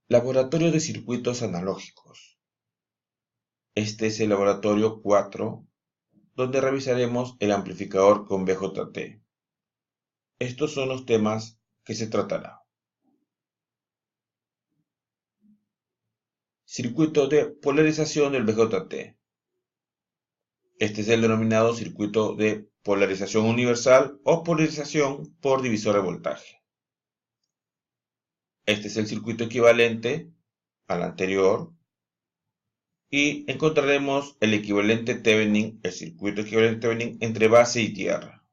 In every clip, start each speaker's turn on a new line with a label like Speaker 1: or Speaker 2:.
Speaker 1: Laboratorio de circuitos analógicos. Este es el laboratorio 4, donde revisaremos el amplificador con BJT. Estos son los temas que se tratará. Circuito de polarización del BJT. Este es el denominado circuito de polarización universal o polarización por divisor de voltaje. Este es el circuito equivalente al anterior y encontraremos el equivalente Thevenin, el circuito equivalente Thevenin entre base y tierra.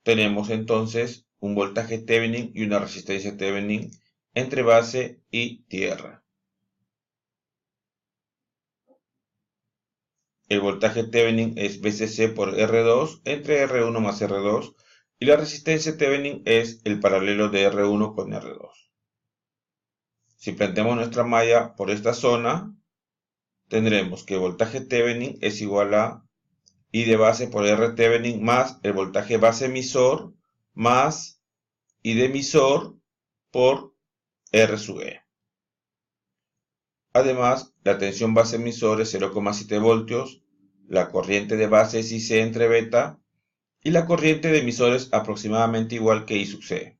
Speaker 1: Tenemos entonces un voltaje Thevenin y una resistencia Thevenin entre base y tierra. El voltaje Thevenin es VCC por R2 entre R1 más R2 y la resistencia Thevenin es el paralelo de R1 con R2. Si planteamos nuestra malla por esta zona, tendremos que el voltaje Thevenin es igual a I de base por R Thevenin más el voltaje base emisor más I de emisor por R sub E. Además, la tensión base emisor es 0,7 voltios, la corriente de base es IC entre beta y la corriente de emisor es aproximadamente igual que I sub C.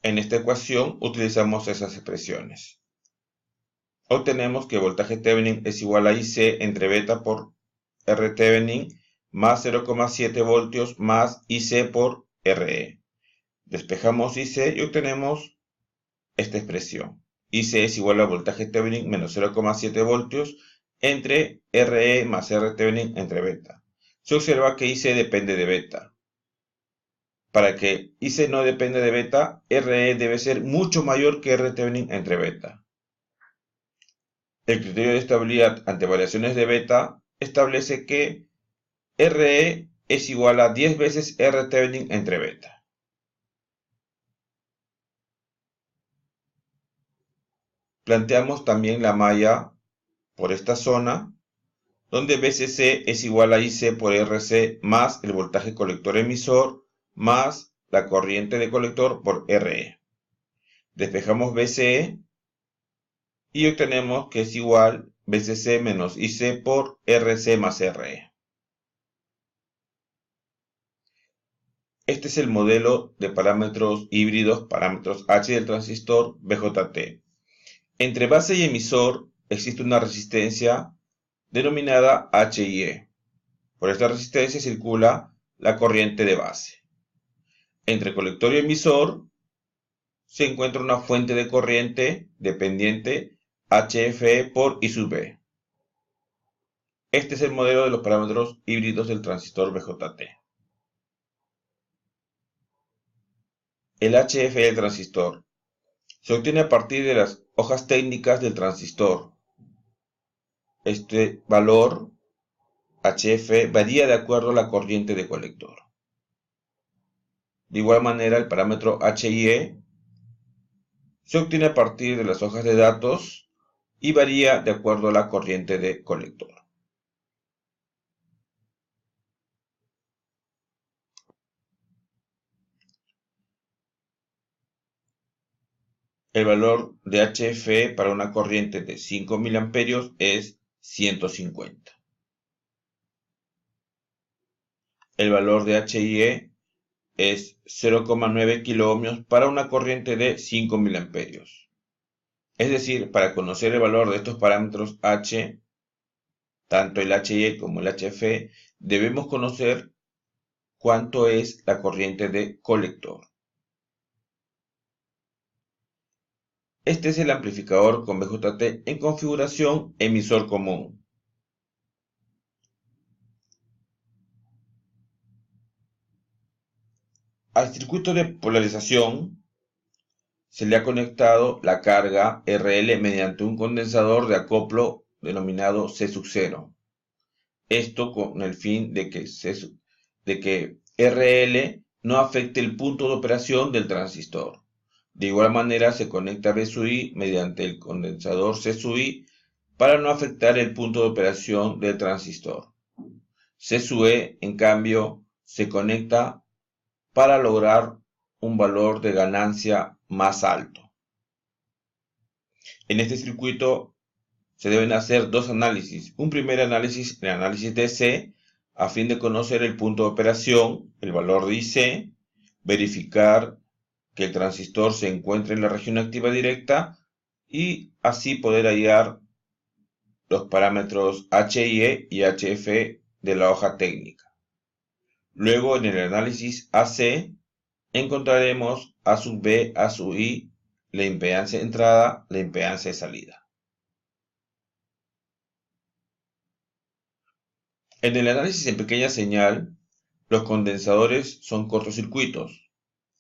Speaker 1: En esta ecuación utilizamos esas expresiones. Obtenemos que el voltaje Thevenin es igual a IC entre beta por R Thevenin más 0,7 voltios más IC por RE. Despejamos IC y obtenemos esta expresión. IC es igual al voltaje Thevenin menos 0,7 voltios entre RE más R Thevenin entre beta. Se observa que IC depende de beta. Para que IC no dependa de beta, RE debe ser mucho mayor que R Thevenin entre beta. El criterio de estabilidad ante variaciones de beta establece que RE es igual a 10 veces R Thevenin entre beta. Planteamos también la malla por esta zona, donde VCC es igual a IC por RC más el voltaje colector emisor más la corriente de colector por RE. Despejamos VCE y obtenemos que es igual VCC menos IC por RC más RE. Este es el modelo de parámetros híbridos, parámetros H del transistor BJT. Entre base y emisor existe una resistencia denominada HIE. Por esta resistencia circula la corriente de base. Entre colector y emisor se encuentra una fuente de corriente dependiente HFE por I sub B. Este es el modelo de los parámetros híbridos del transistor BJT. El HFE del transistor se obtiene a partir de las hojas técnicas del transistor. Este valor HF varía de acuerdo a la corriente de colector. De igual manera, el parámetro HIE se obtiene a partir de las hojas de datos y varía de acuerdo a la corriente de colector. El valor de HFE para una corriente de 5 mA es 150. El valor de HIE es 0,9 kiloohmios para una corriente de 5 mA. Es decir, para conocer el valor de estos parámetros H, tanto el HIE como el HFE, debemos conocer cuánto es la corriente de colector. Este es el amplificador con BJT en configuración emisor común. Al circuito de polarización se le ha conectado la carga RL mediante un condensador de acoplo denominado C sub 0. Esto con el fin de que RL no afecte el punto de operación del transistor. De igual manera se conecta B sub I mediante el condensador C sub I para no afectar el punto de operación del transistor. C sub E, en cambio, se conecta para lograr un valor de ganancia más alto. En este circuito se deben hacer dos análisis. Un primer análisis, el análisis de IC, a fin de conocer el punto de operación, el valor de IC, verificar que el transistor se encuentre en la región activa directa y así poder hallar los parámetros HIE y HF de la hoja técnica. Luego, en el análisis AC, encontraremos A sub B, A sub I, la impedancia de entrada, la impedancia de salida. En el análisis en pequeña señal, los condensadores son cortocircuitos.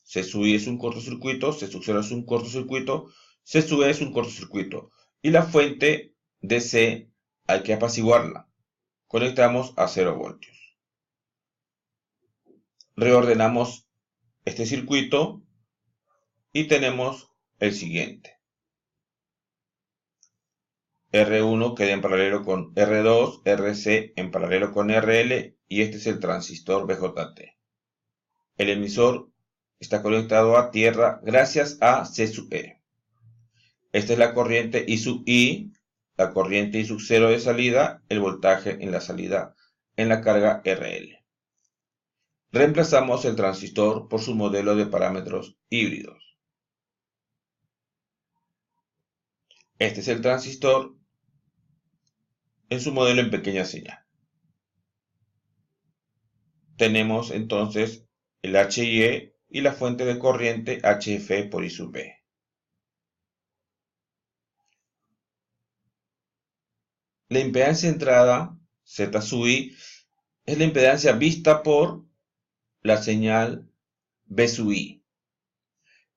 Speaker 1: C sub I es un cortocircuito, C sub 0 es un cortocircuito, C sub E es un cortocircuito. Y la fuente DC hay que apaciguarla. Conectamos a 0 voltios. Reordenamos este circuito y tenemos el siguiente. R1 queda en paralelo con R2, RC en paralelo con RL y este es el transistor BJT. El emisor está conectado a tierra gracias a C sub E. Esta es la corriente I sub I, la corriente I sub 0 de salida, el voltaje en la salida en la carga RL. Reemplazamos el transistor por su modelo de parámetros híbridos. Este es el transistor en su modelo en pequeña señal. Tenemos entonces el HIE y la fuente de corriente HF por I sub B. La impedancia de entrada, Z sub I, es la impedancia vista por la señal B sub I.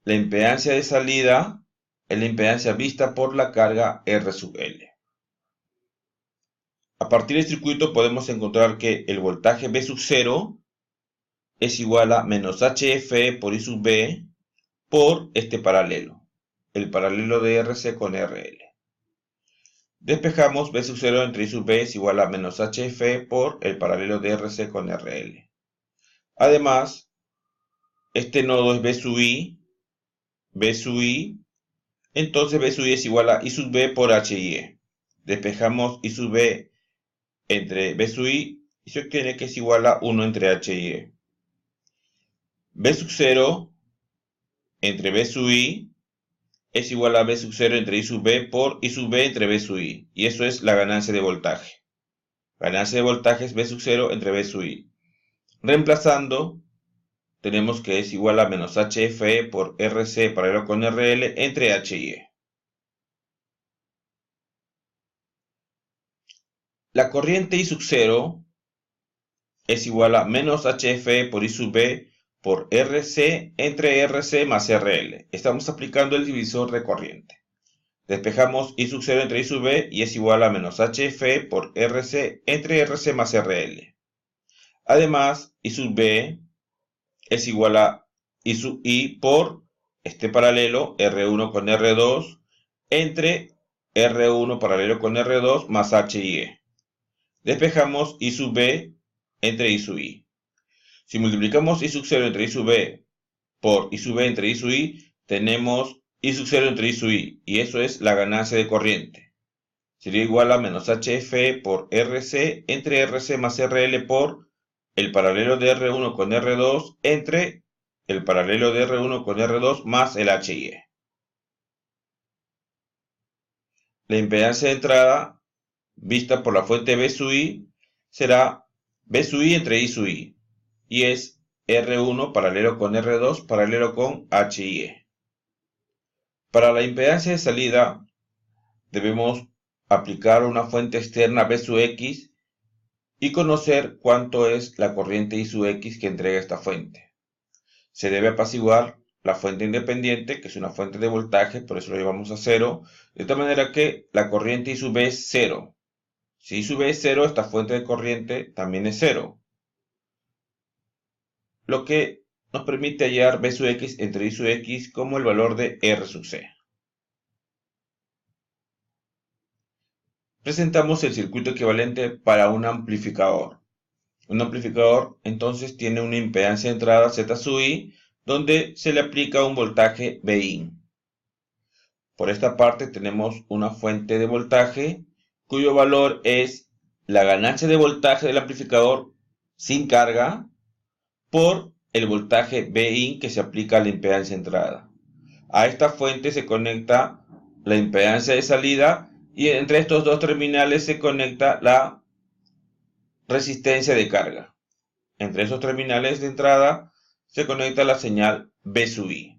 Speaker 1: La impedancia de salida es la impedancia vista por la carga R sub L. A partir del circuito podemos encontrar que el voltaje B sub 0 es igual a menos HF por I sub B por este paralelo, el paralelo de RC con RL. Despejamos B sub 0 entre I sub B es igual a menos HF por el paralelo de RC con RL. Además, este nodo es B sub I, entonces B sub I es igual a I sub B por HIE. Despejamos I sub B entre B sub I y se obtiene que es igual a 1 entre HIE. B sub 0 entre B sub I es igual a B sub 0 entre I sub B por I sub B entre B sub I. Y eso es la ganancia de voltaje. Ganancia de voltaje es B sub 0 entre B sub I. Reemplazando, tenemos que es igual a menos HFE por RC paralelo con RL entre HIE. La corriente I sub 0 es igual a menos HFE por I sub B por RC entre RC más RL. Estamos aplicando el divisor de corriente. Despejamos I sub 0 entre I sub B y es igual a menos HFE por RC entre RC más RL. Además, I sub B es igual a I sub I por este paralelo R1 con R2 entre R1 paralelo con R2 más HIE. Despejamos I sub B entre I sub I. Si multiplicamos I sub 0 entre I sub B por I sub B entre I sub I, tenemos I sub 0 entre I sub I, y eso es la ganancia de corriente. Sería igual a menos HF por RC entre RC más RL por el paralelo de R1 con R2 entre el paralelo de R1 con R2 más el HIE. La impedancia de entrada, vista por la fuente B sub I, será B sub I entre I sub I, y es R1 paralelo con R2 paralelo con HIE. Para la impedancia de salida, debemos aplicar una fuente externa B sub X y conocer cuánto es la corriente I sub X que entrega esta fuente. Se debe apaciguar la fuente independiente, que es una fuente de voltaje, por eso lo llevamos a 0, de tal manera que la corriente I sub B es 0. Si I sub B es 0, esta fuente de corriente también es 0. Lo que nos permite hallar B sub X entre I sub X como el valor de R sub C. Presentamos el circuito equivalente para un amplificador. Un amplificador entonces tiene una impedancia de entrada Z sub I, donde se le aplica un voltaje Vin. Por esta parte tenemos una fuente de voltaje cuyo valor es la ganancia de voltaje del amplificador sin carga por el voltaje Vin que se aplica a la impedancia de entrada. A esta fuente se conecta la impedancia de salida y entre estos dos terminales se conecta la resistencia de carga. Entre esos terminales de entrada se conecta la señal V sub I.